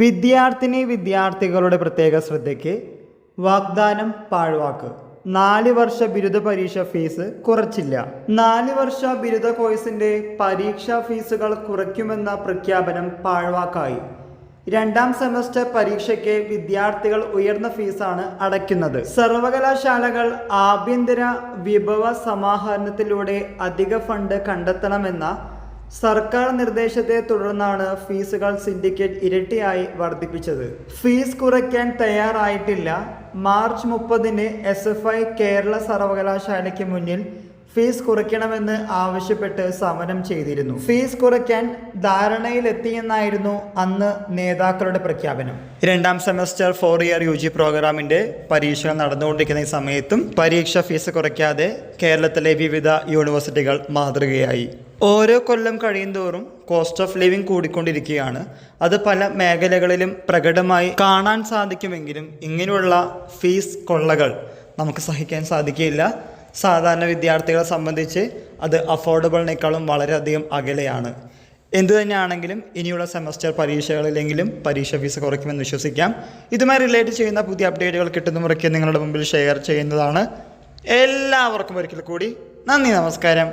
വിദ്യാർത്ഥികളുടെ പ്രത്യേക ശ്രദ്ധയ്ക്ക് വാഗ്ദാനം പാഴ്വാക്ക്. 4 വർഷ ബിരുദ പരീക്ഷ ഫീസ് കുറച്ചില്ല. 4 വർഷ ബിരുദ കോഴ്സിന്റെ പരീക്ഷാ ഫീസുകൾ കുറയ്ക്കുമെന്ന പ്രഖ്യാപനം പാഴ്വാക്കായി. 2ാം സെമസ്റ്റർ പരീക്ഷയ്ക്ക് വിദ്യാർത്ഥികൾ ഉയർന്ന ഫീസാണ് അടയ്ക്കുന്നത്. സർവകലാശാലകൾ ആഭ്യന്തര വിഭവ സമാഹരണത്തിലൂടെ അധിക ഫണ്ട് കണ്ടെത്തണമെന്ന സർക്കാർ നിർദ്ദേശത്തെ തുടർന്നാണ് ഫീസുകൾ സിൻഡിക്കേറ്റ് ഇരട്ടിയായി വർദ്ധിപ്പിച്ചത്. ഫീസ് കുറയ്ക്കാൻ തയ്യാറായിട്ടില്ല. മാർച്ച് 30-ന് SFI കേരള സർവകലാശാലയ്ക്ക് മുന്നിൽ ഫീസ് കുറയ്ക്കണമെന്ന് ആവശ്യപ്പെട്ട് സമരം ചെയ്തിരുന്നു. ഫീസ് കുറയ്ക്കാൻ ധാരണയിലെത്തിയെന്നായിരുന്നു അന്ന് നേതാക്കളുടെ പ്രഖ്യാപനം. 2ാം സെമസ്റ്റർ 4 ഇയർ UG പ്രോഗ്രാമിന്റെ പരീക്ഷകൾ നടന്നുകൊണ്ടിരിക്കുന്ന ഈ സമയത്തും പരീക്ഷ ഫീസ് കുറയ്ക്കാതെ കേരളത്തിലെ വിവിധ യൂണിവേഴ്സിറ്റികൾ മാതൃകയായി. ഓരോ കൊല്ലം കഴിയുന്തോറും കോസ്റ്റ് ഓഫ് ലിവിംഗ് കൂടിക്കൊണ്ടിരിക്കുകയാണ്. അത് പല മേഖലകളിലും പ്രകടമായി കാണാൻ സാധിക്കുമെങ്കിലും ഇങ്ങനെയുള്ള ഫീസ് കൊള്ളകൾ നമുക്ക് സഹിക്കാൻ സാധിക്കില്ല. സാധാരണ വിദ്യാർത്ഥികളെ സംബന്ധിച്ച് അത് അഫോർഡബിളിനേക്കാളും വളരെയധികം അകലെയാണ്. എന്തു തന്നെയാണെങ്കിലും ഇനിയുള്ള സെമസ്റ്റർ പരീക്ഷകളിലെങ്കിലും പരീക്ഷ ഫീസ് കുറയ്ക്കുമെന്ന് വിശ്വസിക്കാം. ഇതുമായി റിലേറ്റ് ചെയ്യുന്ന പുതിയ അപ്ഡേറ്റുകൾ കിട്ടുന്ന മുറയ്ക്ക് നിങ്ങളുടെ മുമ്പിൽ ഷെയർ ചെയ്യുന്നതാണ്. എല്ലാവർക്കും ഒരിക്കൽ കൂടി നന്ദി, നമസ്കാരം.